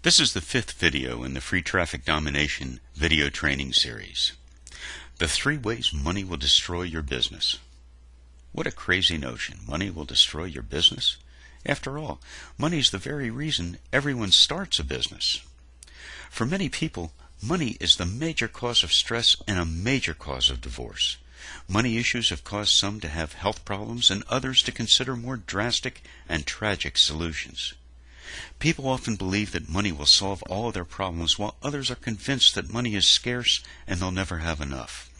This is the fifth video in the Free Traffic Domination video training series. The 3 ways money will destroy your business. What a crazy notion. Money will destroy your business? After all, money is the very reason everyone starts a business. For many people, money is the major cause of stress and a major cause of divorce. Money issues have caused some to have health problems and others to consider more drastic and tragic solutions. People often believe that money will solve all of their problems, while others are convinced that money is scarce and they'll never have enough.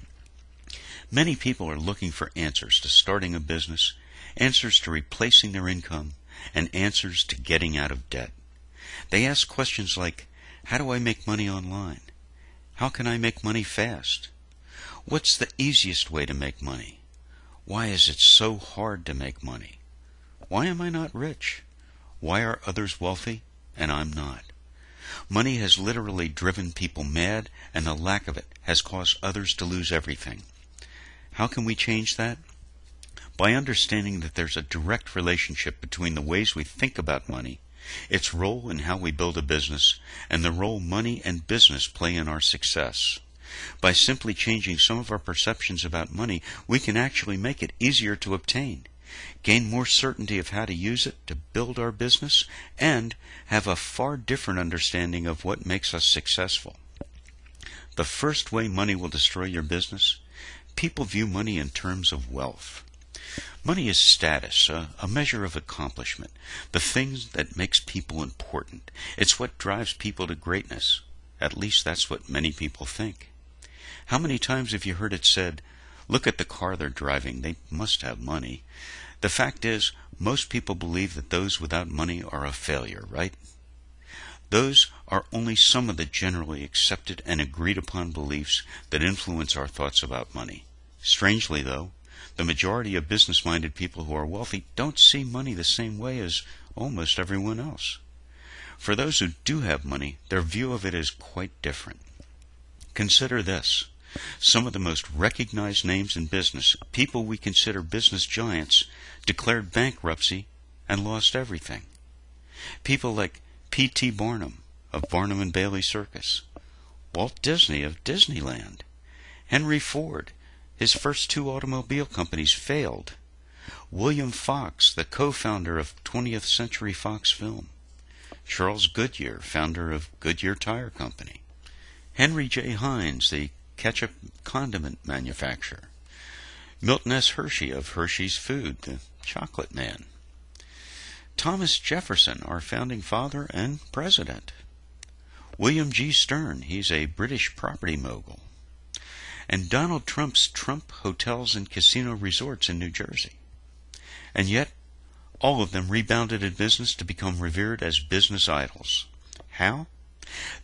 Many people are looking for answers to starting a business, answers to replacing their income, and answers to getting out of debt. They ask questions like, how do I make money online? How can I make money fast? What's the easiest way to make money? Why is it so hard to make money? Why am I not rich? Why are others wealthy and I'm not? Money has literally driven people mad, and the lack of it has caused others to lose everything. How can we change that? By understanding that there's a direct relationship between the ways we think about money, its role in how we build a business, and the role money and business play in our success. By simply changing some of our perceptions about money, we can actually make it easier to obtain, gain more certainty of how to use it to build our business, and have a far different understanding of what makes us successful. The first way money will destroy your business: people view money in terms of wealth. Money is status, a measure of accomplishment, the thing that makes people important. It's what drives people to greatness. At least that's what many people think. How many times have you heard it said, look at the car they're driving, they must have money? The fact is, most people believe that those without money are a failure, right? Those are only some of the generally accepted and agreed upon beliefs that influence our thoughts about money. Strangely, though, the majority of business-minded people who are wealthy don't see money the same way as almost everyone else. For those who do have money, their view of it is quite different. Consider this. Some of the most recognized names in business, people we consider business giants, declared bankruptcy and lost everything. People like P.T. Barnum of Barnum and Bailey Circus, Walt Disney of Disneyland, Henry Ford, his first 2 automobile companies failed, William Fox, the co-founder of 20th Century Fox Film, Charles Goodyear, founder of Goodyear Tire Company, Henry J. Heinz, the ketchup condiment manufacturer, Milton S. Hershey of Hershey's Food, the chocolate man, Thomas Jefferson, our founding father and president, William G. Stern, he's a British property mogul, and Donald Trump's Trump Hotels and Casino Resorts in New Jersey. And yet, all of them rebounded in business to become revered as business idols. How?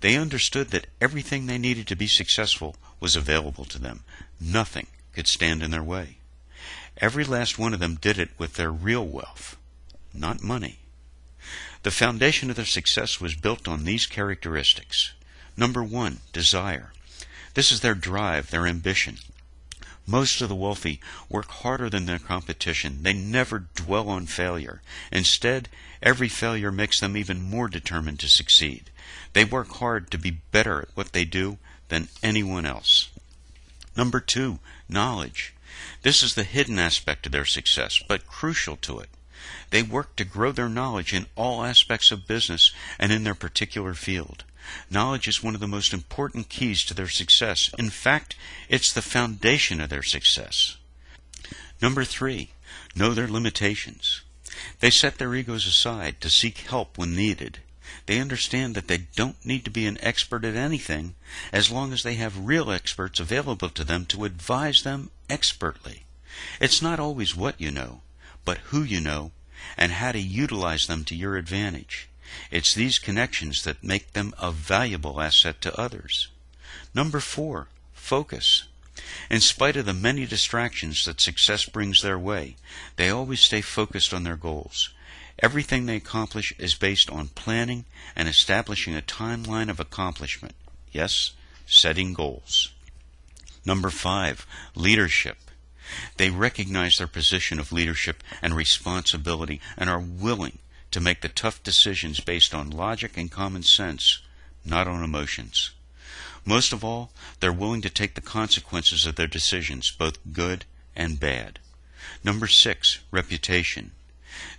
They understood that everything they needed to be successful was available to them. Nothing could stand in their way. Every last one of them did it with their real wealth, not money. The foundation of their success was built on these characteristics. Number 1, desire. This is their drive, their ambition. Most of the wealthy work harder than their competition. They never dwell on failure. Instead, every failure makes them even more determined to succeed. They work hard to be better at what they do than anyone else. Number 2, knowledge. This is the hidden aspect of their success, but crucial to it. They work to grow their knowledge in all aspects of business and in their particular field. Knowledge is one of the most important keys to their success. In fact, it's the foundation of their success. Number 3, know their limitations. They set their egos aside to seek help when needed. They understand that they don't need to be an expert at anything as long as they have real experts available to them to advise them expertly. It's not always what you know, but who you know and how to utilize them to your advantage. It's these connections that make them a valuable asset to others. Number 4, focus. In spite of the many distractions that success brings their way, they always stay focused on their goals. Everything they accomplish is based on planning and establishing a timeline of accomplishment. Yes, setting goals. Number 5, leadership. They recognize their position of leadership and responsibility and are willing to make the tough decisions based on logic and common sense, not on emotions. Most of all, they're willing to take the consequences of their decisions, both good and bad. Number 6, reputation.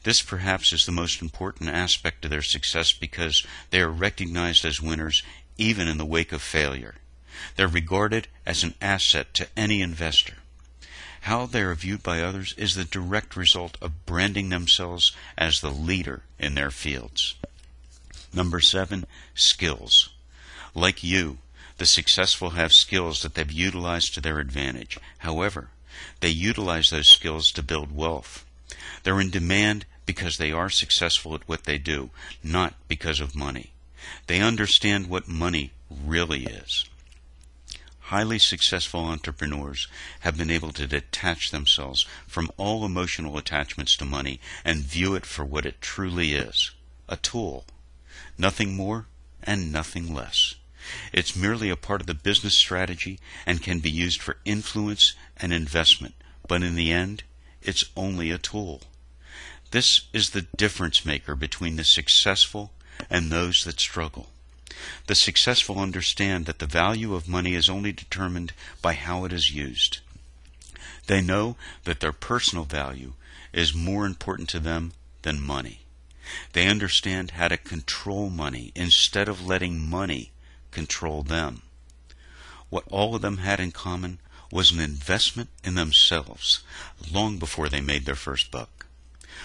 This perhaps is the most important aspect of their success because they are recognized as winners even in the wake of failure. They're regarded as an asset to any investor. How they are viewed by others is the direct result of branding themselves as the leader in their fields. Number 7, skills. Like you, the successful have skills that they've utilized to their advantage. However, they utilize those skills to build wealth. They're in demand because they are successful at what they do, not because of money. They understand what money really is. Highly successful entrepreneurs have been able to detach themselves from all emotional attachments to money and view it for what it truly is, a tool. Nothing more and nothing less. It's merely a part of the business strategy and can be used for influence and investment, but in the end, it's only a tool. This is the difference maker between the successful and those that struggle. The successful understand that the value of money is only determined by how it is used. They know that their personal value is more important to them than money. They understand how to control money instead of letting money control them. What all of them had in common was an investment in themselves long before they made their first buck.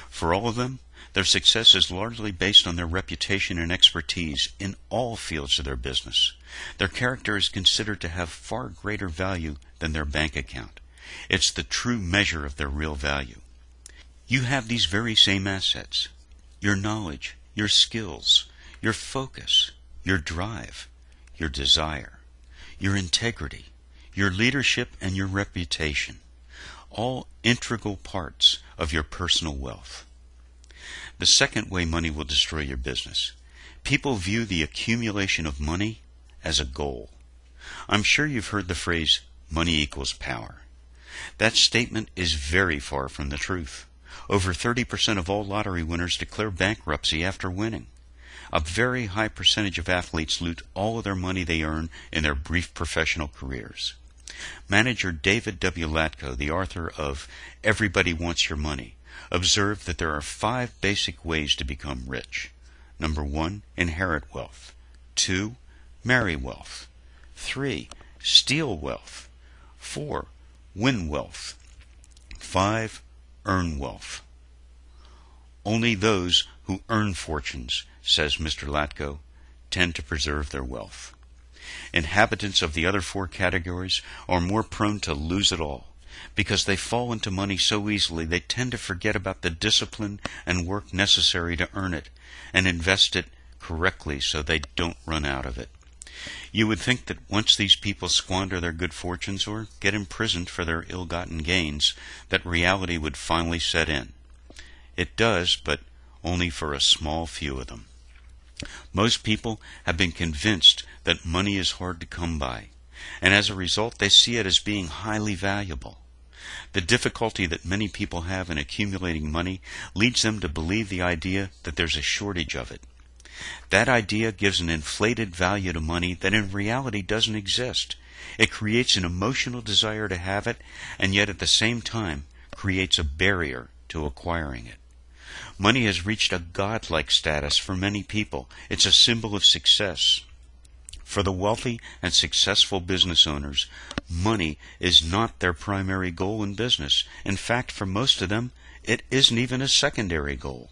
For all of them, their success is largely based on their reputation and expertise in all fields of their business. Their character is considered to have far greater value than their bank account. It's the true measure of their real value. You have these very same assets: your knowledge, your skills, your focus, your drive, your desire, your integrity, your leadership, and your reputation, all integral parts of your personal wealth. The second way money will destroy your business. People view the accumulation of money as a goal. I'm sure you've heard the phrase, money equals power. That statement is very far from the truth. Over 30% of all lottery winners declare bankruptcy after winning. A very high percentage of athletes lose all of their money they earn in their brief professional careers. Manager David W. Latko, the author of Everybody Wants Your Money, observed that there are 5 basic ways to become rich. Number 1, inherit wealth. 2, marry wealth. 3, steal wealth. 4, win wealth. 5, earn wealth. Only those who earn fortunes, says Mr. Latko, tend to preserve their wealth. Inhabitants of the other 4 categories are more prone to lose it all. Because they fall into money so easily, they tend to forget about the discipline and work necessary to earn it and invest it correctly so they don't run out of it. You would think that once these people squander their good fortunes or get imprisoned for their ill-gotten gains, that reality would finally set in. It does, but only for a small few of them. Most people have been convinced that money is hard to come by, and as a result they see it as being highly valuable. The difficulty that many people have in accumulating money leads them to believe the idea that there's a shortage of it. That idea gives an inflated value to money that in reality doesn't exist. It creates an emotional desire to have it, and yet at the same time creates a barrier to acquiring it. Money has reached a godlike status for many people. It's a symbol of success. For the wealthy and successful business owners, money is not their primary goal in business. In fact, for most of them, it isn't even a secondary goal.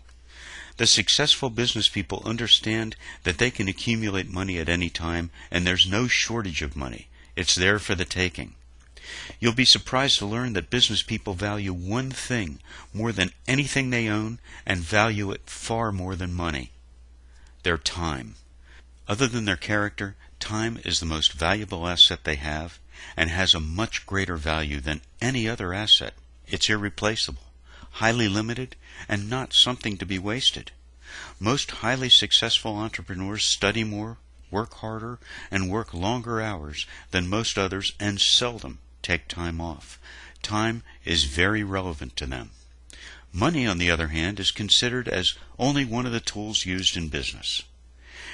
The successful business people understand that they can accumulate money at any time, and there's no shortage of money. It's there for the taking. You'll be surprised to learn that business people value one thing more than anything they own and value it far more than money: their time. Other than their character, time is the most valuable asset they have and has a much greater value than any other asset. It's irreplaceable, highly limited, and not something to be wasted. Most highly successful entrepreneurs study more, work harder, and work longer hours than most others and seldom take time off. Time is very relevant to them. Money, on the other hand, is considered as only one of the tools used in business.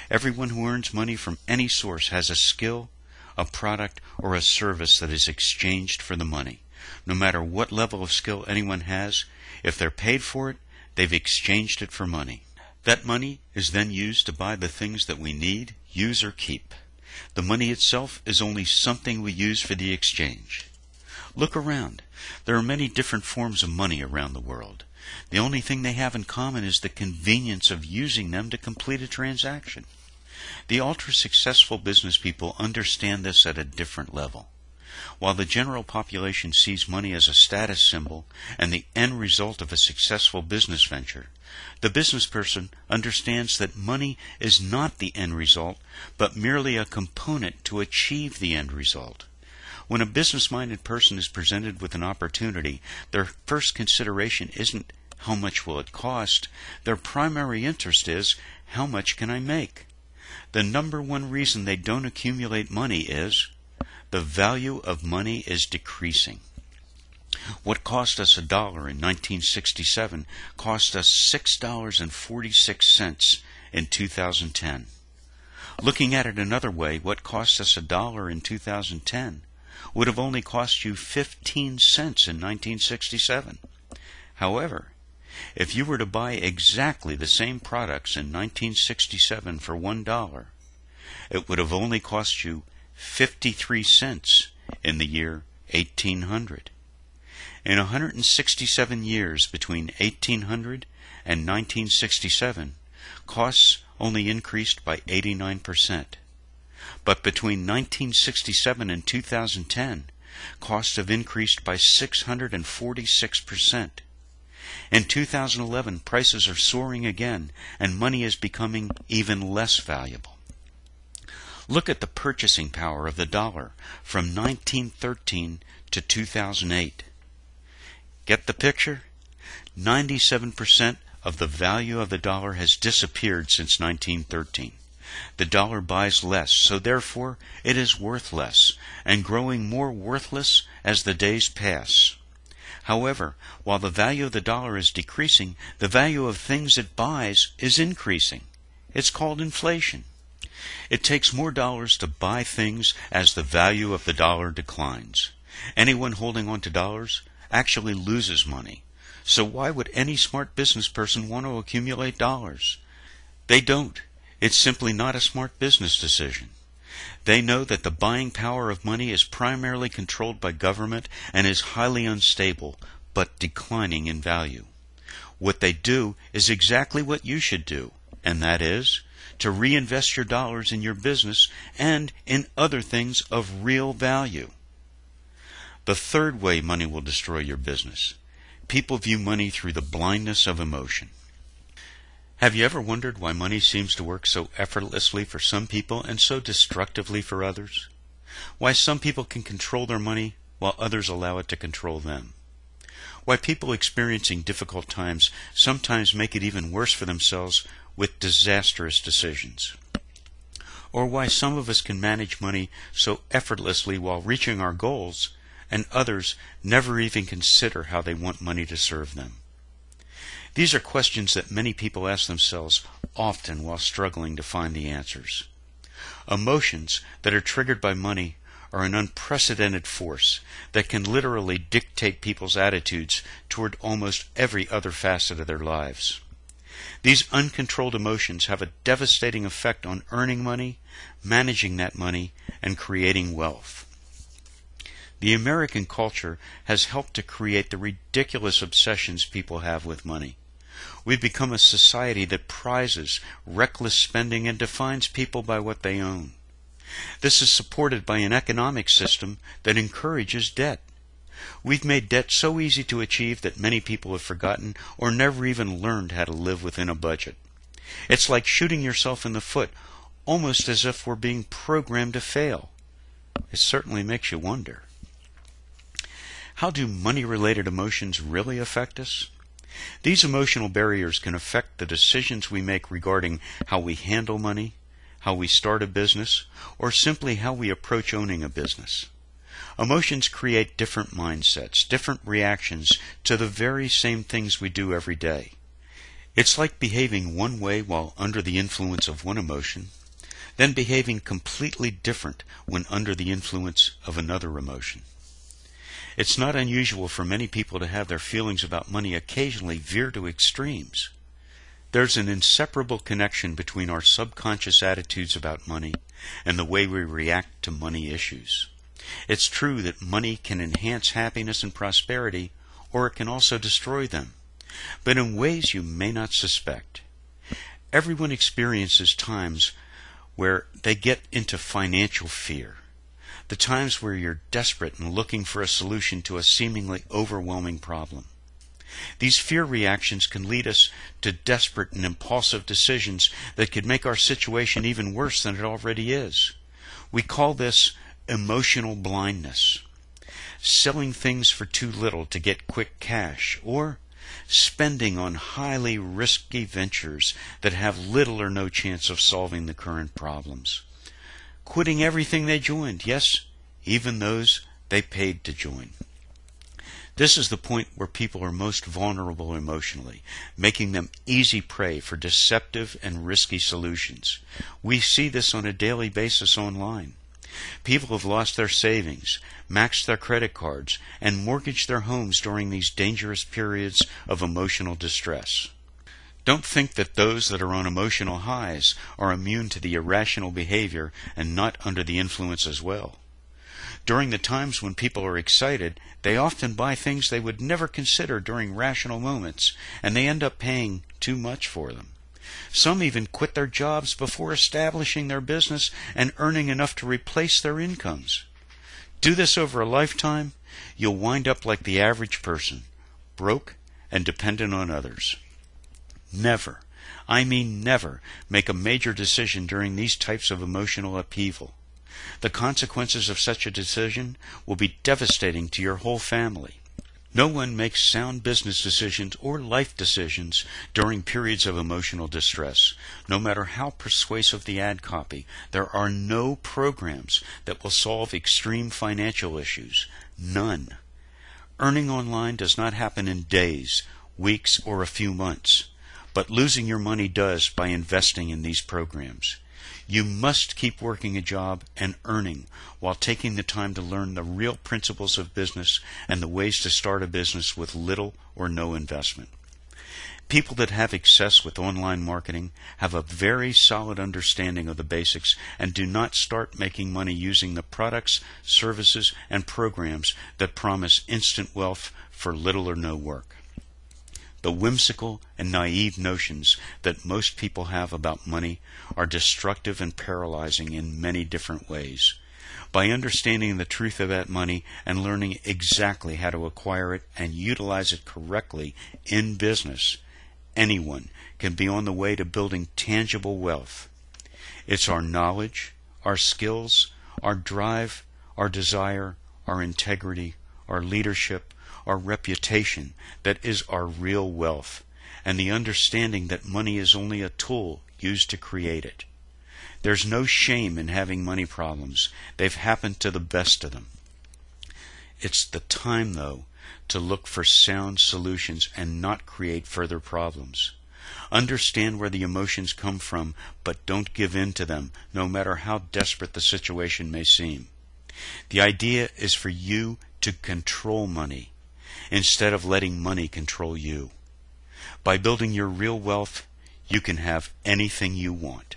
Everyone who earns money from any source has a skill, a product, or a service that is exchanged for the money. No matter what level of skill anyone has, if they're paid for it, they've exchanged it for money. That money is then used to buy the things that we need, use, or keep. The money itself is only something we use for the exchange. Look around. There are many different forms of money around the world. The only thing they have in common is the convenience of using them to complete a transaction. The ultra-successful business people understand this at a different level. While the general population sees money as a status symbol and the end result of a successful business venture, the business person understands that money is not the end result, but merely a component to achieve the end result. When a business-minded person is presented with an opportunity, their first consideration isn't how much will it cost. Their primary interest is, how much can I make? The number one reason they don't accumulate money is the value of money is decreasing. What cost us $1 in 1967 cost us $6.46 in 2010. Looking at it another way, what cost us $1 in 2010 would have only cost you 15 cents in 1967. However, if you were to buy exactly the same products in 1967 for $1, it would have only cost you 53 cents in the year 1800. In 167 years between 1800 and 1967, costs only increased by 89%. But between 1967 and 2010, costs have increased by 646%. In 2011, prices are soaring again, and money is becoming even less valuable. Look at the purchasing power of the dollar from 1913 to 2008. Get the picture? 97% of the value of the dollar has disappeared since 1913. The dollar buys less, so therefore it is worth less, and growing more worthless as the days pass. However, while the value of the dollar is decreasing, the value of things it buys is increasing. It's called inflation. It takes more dollars to buy things as the value of the dollar declines. Anyone holding on to dollars actually loses money. So why would any smart business person want to accumulate dollars? They don't. It's simply not a smart business decision. They know that the buying power of money is primarily controlled by government and is highly unstable, but declining in value. What they do is exactly what you should do, and that is to reinvest your dollars in your business and in other things of real value. The third way money will destroy your business. People view money through the blindness of emotion. Have you ever wondered why money seems to work so effortlessly for some people and so destructively for others? Why some people can control their money while others allow it to control them? Why people experiencing difficult times sometimes make it even worse for themselves with disastrous decisions? Or why some of us can manage money so effortlessly while reaching our goals, and others never even consider how they want money to serve them? These are questions that many people ask themselves often while struggling to find the answers. Emotions that are triggered by money are an unprecedented force that can literally dictate people's attitudes toward almost every other facet of their lives. These uncontrolled emotions have a devastating effect on earning money, managing that money, and creating wealth. The American culture has helped to create the ridiculous obsessions people have with money. We've become a society that prizes reckless spending and defines people by what they own. This is supported by an economic system that encourages debt. We've made debt so easy to achieve that many people have forgotten or never even learned how to live within a budget. It's like shooting yourself in the foot, almost as if we're being programmed to fail. It certainly makes you wonder. How do money-related emotions really affect us? These emotional barriers can affect the decisions we make regarding how we handle money, how we start a business, or simply how we approach owning a business. Emotions create different mindsets, different reactions to the very same things we do every day. It's like behaving one way while under the influence of one emotion, then behaving completely different when under the influence of another emotion. It's not unusual for many people to have their feelings about money occasionally veer to extremes. There's an inseparable connection between our subconscious attitudes about money and the way we react to money issues. It's true that money can enhance happiness and prosperity, or it can also destroy them, but in ways you may not suspect. Everyone experiences times where they get into financial fear, the times where you're desperate and looking for a solution to a seemingly overwhelming problem. These fear reactions can lead us to desperate and impulsive decisions that could make our situation even worse than it already is. We call this emotional blindness. Selling things for too little to get quick cash, or spending on highly risky ventures that have little or no chance of solving the current problems. Quitting everything they joined, yes, even those they paid to join. This is the point where people are most vulnerable emotionally, making them easy prey for deceptive and risky solutions. We see this on a daily basis online. People have lost their savings, maxed their credit cards, and mortgaged their homes during these dangerous periods of emotional distress. Don't think that those that are on emotional highs are immune to the irrational behavior and not under the influence as well. During the times when people are excited, they often buy things they would never consider during rational moments, and they end up paying too much for them. Some even quit their jobs before establishing their business and earning enough to replace their incomes. Do this over a lifetime, you'll wind up like the average person, broke and dependent on others. Never, I mean never, make a major decision during these types of emotional upheaval. The consequences of such a decision will be devastating to your whole family. No one makes sound business decisions or life decisions during periods of emotional distress. No matter how persuasive the ad copy, there are no programs that will solve extreme financial issues. None. Earning online does not happen in days, weeks, or a few months, but losing your money does by investing in these programs. You must keep working a job and earning while taking the time to learn the real principles of business and the ways to start a business with little or no investment. People that have success with online marketing have a very solid understanding of the basics and do not start making money using the products, services, and programs that promise instant wealth for little or no work. The whimsical and naive notions that most people have about money are destructive and paralyzing in many different ways. By understanding the truth about money and learning exactly how to acquire it and utilize it correctly in business, anyone can be on the way to building tangible wealth. It's our knowledge, our skills, our drive, our desire, our integrity, our leadership, our reputation that is our real wealth, and the understanding that money is only a tool used to create it. There's no shame in having money problems. They've happened to the best of them. It's the time, though, to look for sound solutions and not create further problems. Understand where the emotions come from, but don't give in to them, no matter how desperate the situation may seem. The idea is for you to control money, instead of letting money control you. By building your real wealth, you can have anything you want.